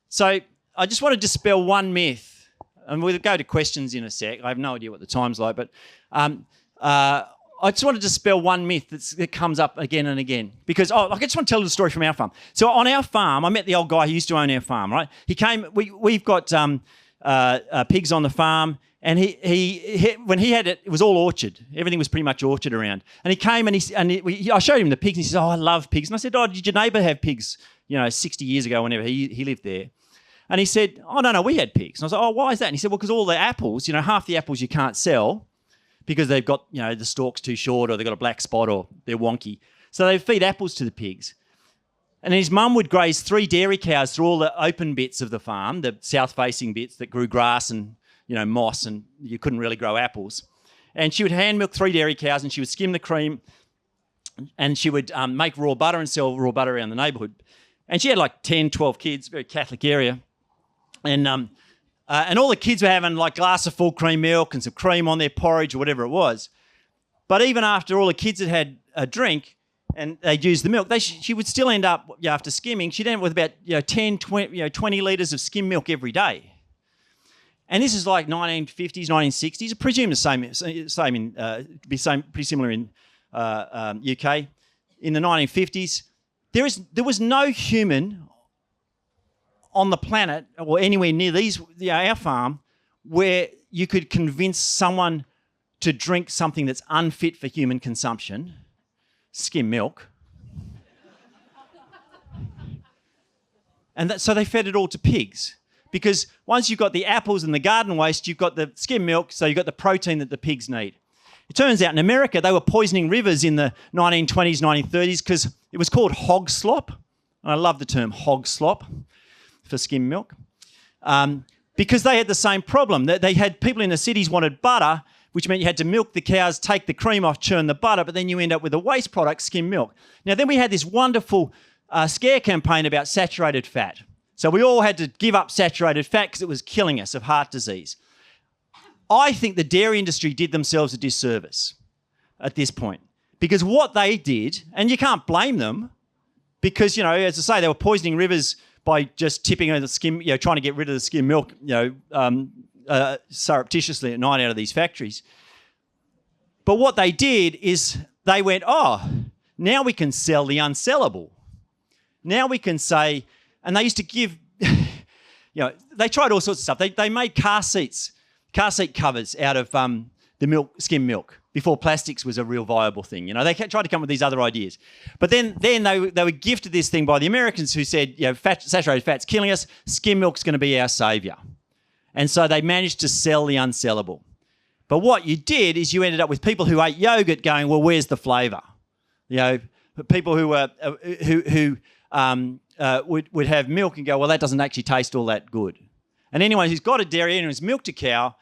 [SPEAKER 1] So I just want to dispel one myth, and we'll go to questions in a sec. I have no idea what the time's like, but I just want to dispel one myth that comes up again and again. Because, I just want to tell the story from our farm. So on our farm, I met the old guy who used to own our farm, right? He came, we've got pigs on the farm, and he when he had it, it was all orchard. Everything was pretty much orchard around. And he came and I showed him the pigs, and he says, oh, I love pigs. And I said, oh, did your neighbour have pigs, 60 years ago, whenever he lived there? And he said, oh, no, we had pigs. And I was like, oh, why is that? And he said, well, because all the apples, half the apples you can't sell because they've got, the stalk's too short, or they've got a black spot, or they're wonky. So they feed apples to the pigs. And his mum would graze 3 dairy cows through all the open bits of the farm, the south-facing bits that grew grass and, moss, and you couldn't really grow apples. And she would hand milk 3 dairy cows, and she would skim the cream, and she would make raw butter and sell raw butter around the neighbourhood. And she had like 10, 12 kids, very Catholic area. And all the kids were having like a glass of full cream milk and some cream on their porridge or whatever it was. But even after all the kids had a drink and they'd used the milk, she would still end up, after skimming, she'd end up with about 10, 20 litres of skim milk every day. And this is like 1950s, 1960s. I presume the same pretty similar in UK. In the 1950s, there was no human on the planet or anywhere near our farm where you could convince someone to drink something that's unfit for human consumption, skim milk. And so they fed it all to pigs, because once you've got the apples and the garden waste, you've got the skim milk, so you've got the protein that the pigs need. It turns out in America they were poisoning rivers in the 1920s, 1930s because it was called hog slop. And I love the term hog slop for skim milk, because they had the same problem. They had people in the cities wanted butter, which meant you had to milk the cows, take the cream off, churn the butter, but then you end up with a waste product, skim milk. Now, then we had this wonderful scare campaign about saturated fat. So we all had to give up saturated fat because it was killing us of heart disease. I think the dairy industry did themselves a disservice at this point, because what they did, and you can't blame them, because, as I say, they were poisoning rivers by just tipping over the skim, trying to get rid of the skim milk, surreptitiously at night out of these factories. But what they did is they went, now we can sell the unsellable. Now we can say, and they used to give, they tried all sorts of stuff. They made car seat covers out of the skim milk before plastics was a real viable thing. They tried to come up with these other ideas. But then they were gifted this thing by the Americans who said, saturated fat's killing us, skim milk's going to be our saviour. And so they managed to sell the unsellable. But what you did is you ended up with people who ate yogurt going, well, where's the flavour? You know, people who would have milk and go, well, that doesn't actually taste all that good. And anyone who's got a dairy and who's milked a cow,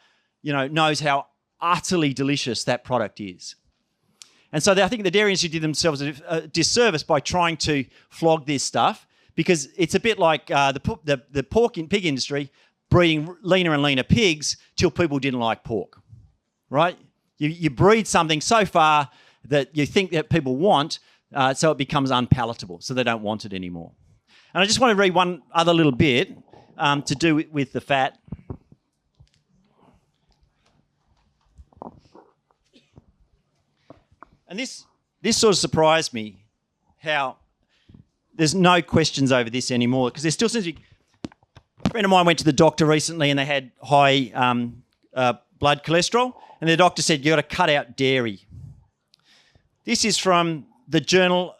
[SPEAKER 1] you know, knows how utterly delicious that product is. And so I think the dairy industry did themselves a disservice by trying to flog this stuff, because it's a bit like the pig industry breeding leaner and leaner pigs till people didn't like pork, right? You breed something so far that you think that people want, so it becomes unpalatable, so they don't want it anymore. And I just want to read one other little bit to do with the fat. And this sort of surprised me, how there's no questions over this anymore, because there still seems to be... A friend of mine went to the doctor recently and they had high blood cholesterol, and the doctor said, you've got to cut out dairy. This is from the Journal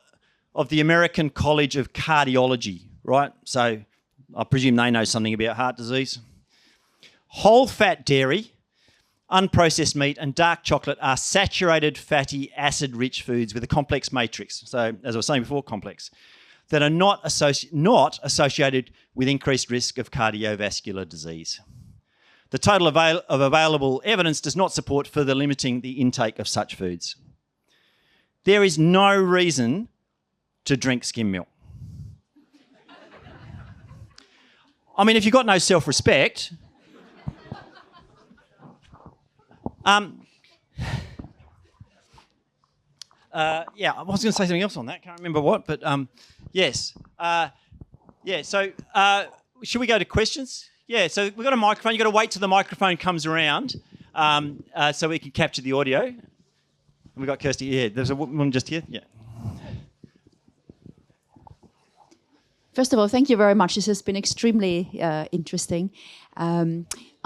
[SPEAKER 1] of the American College of Cardiology, right? So I presume they know something about heart disease. Whole fat dairy, unprocessed meat and dark chocolate are saturated fatty acid-rich foods with a complex matrix. So, as I was saying before, complex, that are not associated with increased risk of cardiovascular disease. The total of available evidence does not support further limiting the intake of such foods. There is no reason to drink skim milk. I mean, if you've got no self-respect... yeah, I was going to say something else on that. Can't remember what, but yes. So should we go to questions? Yeah, so we've got a microphone. You've got to wait till the microphone comes around so we can capture the audio. And we've got Kirsty. Yeah, there's a woman just here. Yeah.
[SPEAKER 2] First of all, thank you very much. This has been extremely interesting.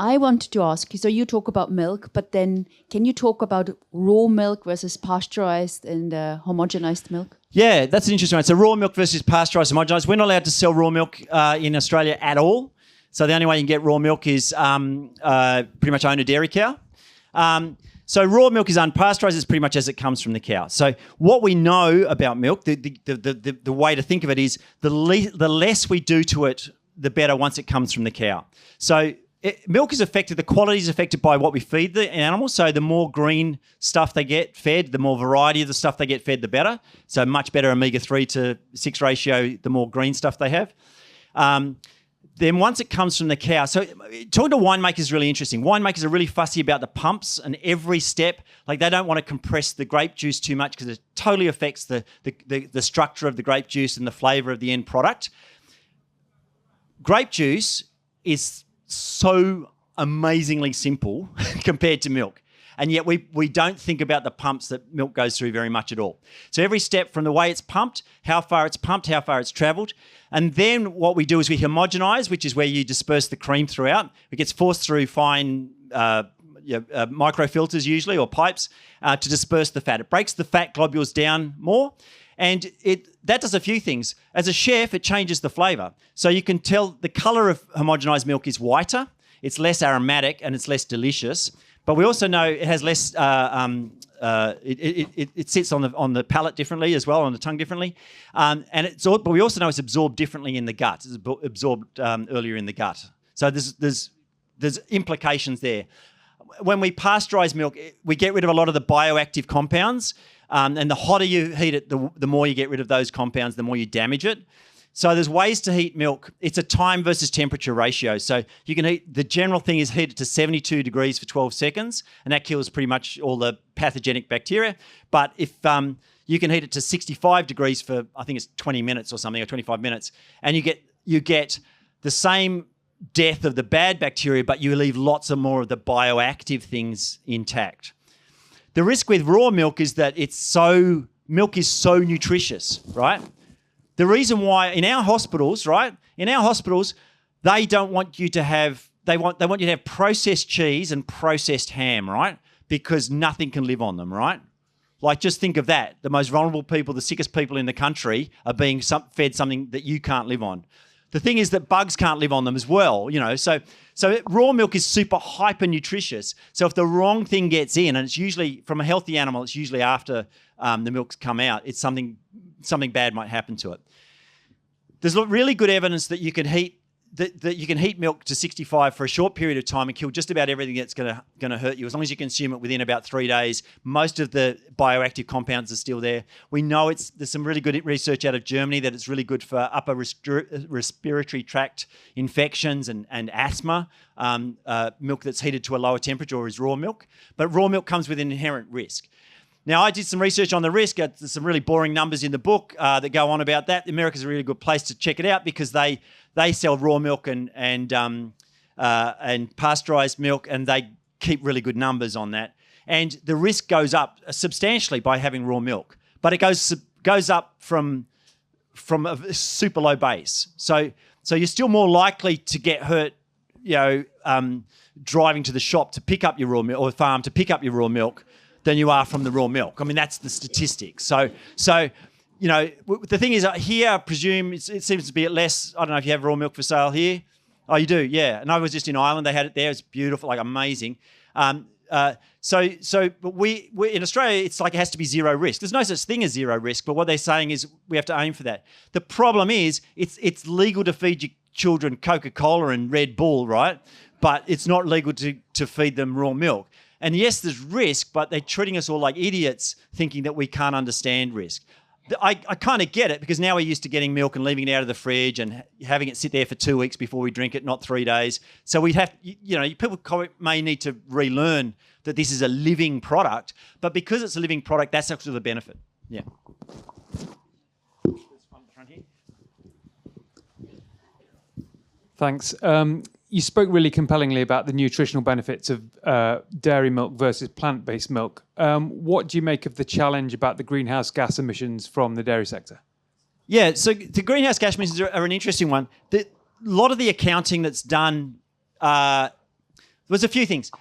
[SPEAKER 2] I wanted to ask, so you talk about milk, but then can you talk about raw milk versus pasteurized and homogenized milk?
[SPEAKER 1] Yeah, that's an interesting one. So raw milk versus pasteurized, homogenized. We're not allowed to sell raw milk in Australia at all. So the only way you can get raw milk is pretty much own a dairy cow. So raw milk is unpasteurized. It's pretty much as it comes from the cow. So what we know about milk, the way to think of it is the less we do to it, the better once it comes from the cow. So milk is affected, the quality is affected by what we feed the animals. So the more green stuff they get fed, the more variety of the stuff they get fed, the better. So much better omega-3 to 6 ratio, the more green stuff they have. Then once it comes from the cow, so talking to winemakers is really interesting. Winemakers are really fussy about the pumps and every step. Like they don't want to compress the grape juice too much because it totally affects the structure of the grape juice and the flavour of the end product. Grape juice is so amazingly simple compared to milk. And yet we don't think about the pumps that milk goes through very much at all. So every step from the way it's pumped, how far it's travelled. And then what we do is we homogenise, which is where you disperse the cream throughout. It gets forced through fine microfilters usually, or pipes, to disperse the fat. It breaks the fat globules down more. And that does a few things. As a chef, it changes the flavour. So you can tell the colour of homogenised milk is whiter, it's less aromatic, and it's less delicious. But we also know it has less. It sits on the palate differently as well, on the tongue differently, but we also know it's absorbed differently in the gut. It's absorbed earlier in the gut. So there's implications there. When we pasteurize milk, we get rid of a lot of the bioactive compounds, and the hotter you heat it, the more you get rid of those compounds, the more you damage it. So there's ways to heat milk. It's a time versus temperature ratio. So you can heat, the general thing is heat it to 72 degrees for 12 seconds, and that kills pretty much all the pathogenic bacteria. But if you can heat it to 65 degrees for, I think it's 20 minutes or something, or 25 minutes, and you get the same death of the bad bacteria, but you leave lots of more of the bioactive things intact. The risk with raw milk is that milk is so nutritious, right? The reason why in our hospitals, right? In our hospitals, they don't want you to have they want you to have processed cheese and processed ham, right? Because nothing can live on them, right? Like just think of that. The most vulnerable people, the sickest people in the country are being fed something that you can't live on. The thing is that bugs can't live on them as well, you know. So raw milk is super hyper nutritious. So if the wrong thing gets in, and it's usually from a healthy animal, it's usually after the milk's come out, it's something bad might happen to it. There's really good evidence that you can heat milk to 65 for a short period of time and kill just about everything that's going to hurt you, as long as you consume it within about 3 days. Most of the bioactive compounds are still there. We know there's some really good research out of Germany that it's really good for upper respiratory tract infections and asthma. Milk that's heated to a lower temperature is raw milk, but raw milk comes with an inherent risk. Now, I did some research on the risk. Theres some really boring numbers in the book that go on about that. America's a really good place to check it out because they sell raw milk and pasteurized milk, and they keep really good numbers on that. And the risk goes up substantially by having raw milk, but it goes up from a super low base. So you're still more likely to get hurt, driving to the shop to pick up your raw milk, or farm to pick up your raw milk, than you are from the raw milk. I mean, that's the statistics. So the thing is, here, I presume it seems to be at less. I don't know if you have raw milk for sale here. Oh, you do, yeah. And I was just in Ireland. They had it there. It's beautiful, like amazing. But we in Australia, it's like it has to be zero risk. There's no such thing as zero risk. But what they're saying is we have to aim for that. The problem is it's legal to feed your children Coca-Cola and Red Bull, right? But it's not legal to feed them raw milk. And yes, there's risk, but they're treating us all like idiots, thinking that we can't understand risk. I kind of get it, because now we're used to getting milk and leaving it out of the fridge and having it sit there for 2 weeks before we drink it, not 3 days. So we have, people may need to relearn that this is a living product, but because it's a living product, that's actually the benefit. Yeah.
[SPEAKER 3] Thanks. You spoke really compellingly about the nutritional benefits of dairy milk versus plant-based milk. What do you make of the challenge about the greenhouse gas emissions from the dairy sector?
[SPEAKER 1] Yeah, so the greenhouse gas emissions are an interesting one. A lot of the accounting that's done, there's a few things.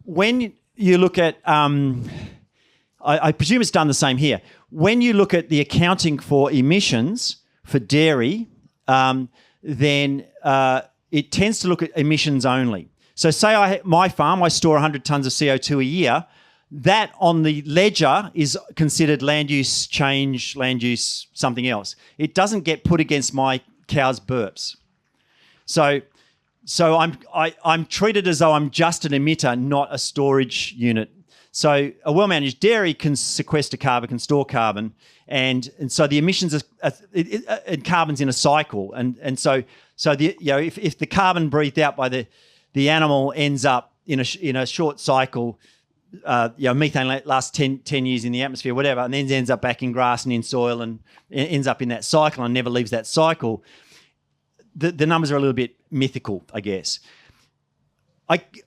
[SPEAKER 1] When you look at, I presume it's done the same here. When you look at the accounting for emissions for dairy, then it tends to look at emissions only. So say my farm, I store 100 tonnes of CO2 a year. That on the ledger is considered land use change, land use something else. It doesn't get put against my cow's burps. So I'm treated as though I'm just an emitter, not a storage unit. So a well-managed dairy can sequester carbon, can store carbon, and so the emissions and carbon's in a cycle, and so if the carbon breathed out by the animal ends up in a short cycle, methane lasts 10 years in the atmosphere, whatever, and then ends up back in grass and in soil and ends up in that cycle and never leaves that cycle. The numbers are a little bit mythical, I guess.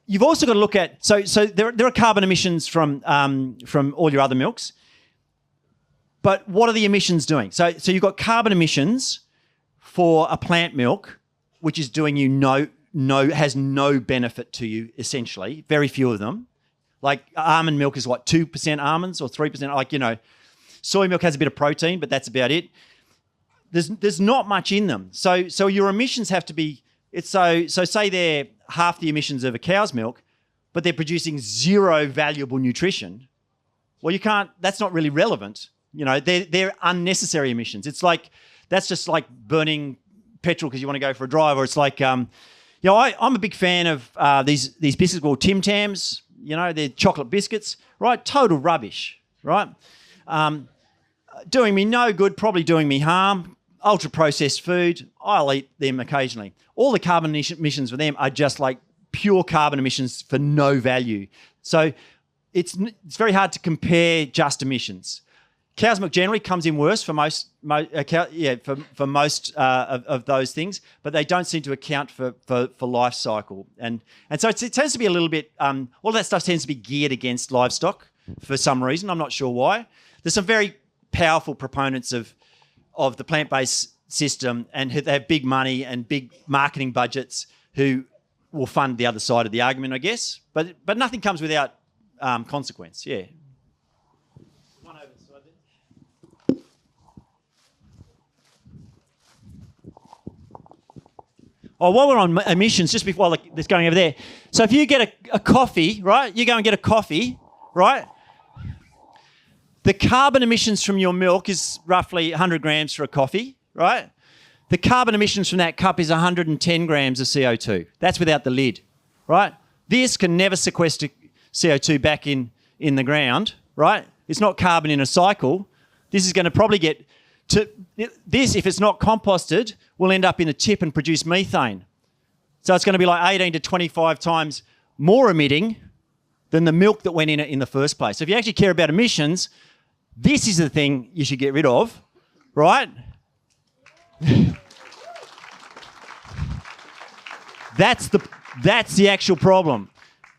[SPEAKER 1] You've also got to look at so there are carbon emissions from all your other milks, but what are the emissions doing? So you've got carbon emissions for a plant milk, which is doing you has no benefit to you, essentially. Very few of them. Like almond milk is what, 2% almonds or 3%? Soy milk has a bit of protein, but that's about it. There's not much in them. So your emissions have to be. So say they're half the emissions of a cow's milk, but they're producing zero valuable nutrition. Well, you can't. That's not really relevant. They're unnecessary emissions. It's like that's just like burning petrol because you want to go for a drive, or it's like I'm a big fan of these biscuits called Tim Tams. They're chocolate biscuits, right? Total rubbish, right? Doing me no good, probably doing me harm. Ultra-processed food, I'll eat them occasionally. All the carbon emissions for them are just like pure carbon emissions for no value. So it's very hard to compare just emissions. Cow's milk generally comes in worse for most of those things, but they don't seem to account for life cycle. And so it tends to be a little bit, all that stuff tends to be geared against livestock for some reason. I'm not sure why. There's some very powerful proponents of the plant-based system, and they have big money and big marketing budgets who will fund the other side of the argument, I guess. But nothing comes without consequence, yeah. One over the side there. Oh, while we're on emissions, just before that's going over there. So if you get a coffee, right? You go and get a coffee, right? The carbon emissions from your milk is roughly 100 grams for a coffee, right? The carbon emissions from that cup is 110 grams of CO2. That's without the lid, right? This can never sequester CO2 back in the ground, right? It's not carbon in a cycle. This is going to probably get to this, if it's not composted, will end up in a tip and produce methane. So it's going to be like 18 to 25 times more emitting than the milk that went in it in the first place. So if you actually care about emissions, this is the thing you should get rid of, right? That's the actual problem.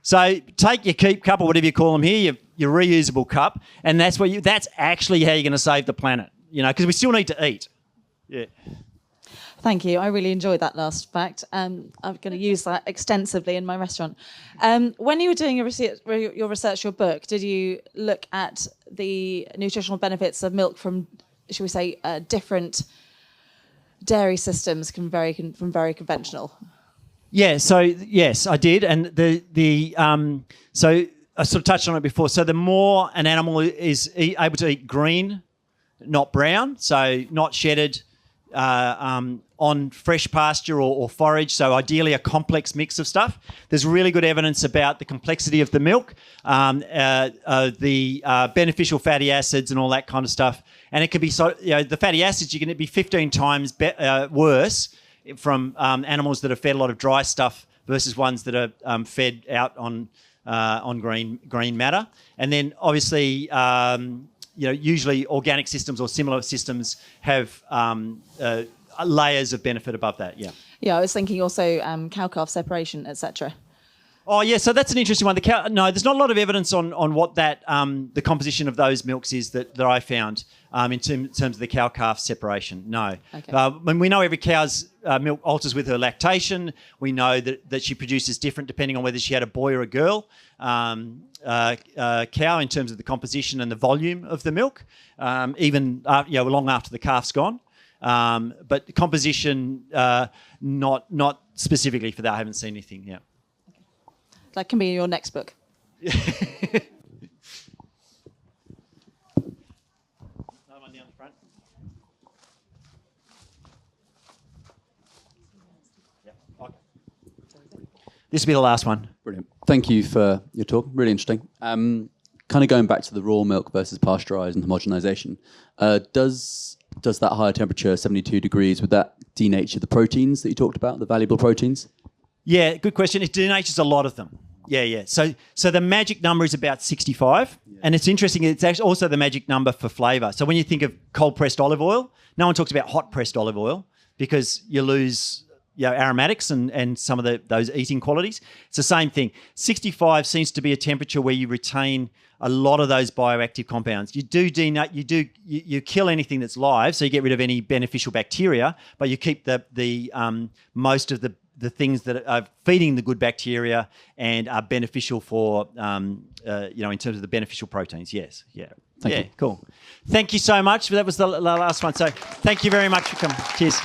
[SPEAKER 1] So take your keep cup or whatever you call them here, your reusable cup, and that's actually how you're going to save the planet. Because we still need to eat. Yeah.
[SPEAKER 4] Thank you. I really enjoyed that last fact. I'm going to use that extensively in my restaurant. When you were doing your research, your book, did you look at the nutritional benefits of milk from, shall we say, different dairy systems from very conventional?
[SPEAKER 1] Yeah. So yes, I did, and so I sort of touched on it before. So the more an animal is able to eat green, not brown, so not shedded, on fresh pasture or forage, so ideally a complex mix of stuff. There's really good evidence about the complexity of the milk, the beneficial fatty acids and all that kind of stuff. And it can be the fatty acids, you can be 15 times worse from animals that are fed a lot of dry stuff versus ones that are fed out on green matter. And then obviously, usually organic systems or similar systems have layers of benefit above that. Yeah.
[SPEAKER 4] Yeah, I was thinking also cow-calf separation, etc.
[SPEAKER 1] Oh yeah, so that's an interesting one. No, there's not a lot of evidence on what that the composition of those milks is that I found in terms of the cow-calf separation. No.
[SPEAKER 4] Okay.
[SPEAKER 1] When we know every cow's milk alters with her lactation, we know that she produces different depending on whether she had a boy or a girl. Cow in terms of the composition and the volume of the milk, even long after the calf's gone. But composition, not specifically for that. I haven't seen anything. Yeah.
[SPEAKER 4] That can be in your next book.
[SPEAKER 1] Another one down the front. Yep. Okay. This will be the last one.
[SPEAKER 5] Brilliant. Thank you for your talk. Really interesting. Kind of going back to the raw milk versus pasteurised and homogenisation. Does that higher temperature, 72 degrees, would that denature the proteins that you talked about, the valuable proteins?
[SPEAKER 1] Yeah, good question. It denatures a lot of them. Yeah. So the magic number is about 65, and it's interesting. It's actually also the magic number for flavour. So when you think of cold pressed olive oil, no one talks about hot pressed olive oil because you lose aromatics and some of those eating qualities. It's the same thing. 65 seems to be a temperature where you retain a lot of those bioactive compounds. You kill anything that's live, so you get rid of any beneficial bacteria, but you keep the most of the things that are feeding the good bacteria and are beneficial for in terms of the beneficial proteins. Yes, yeah.
[SPEAKER 5] Thank you.
[SPEAKER 1] Cool. Thank you so much. That was the last one. So thank you very much for coming. Cheers.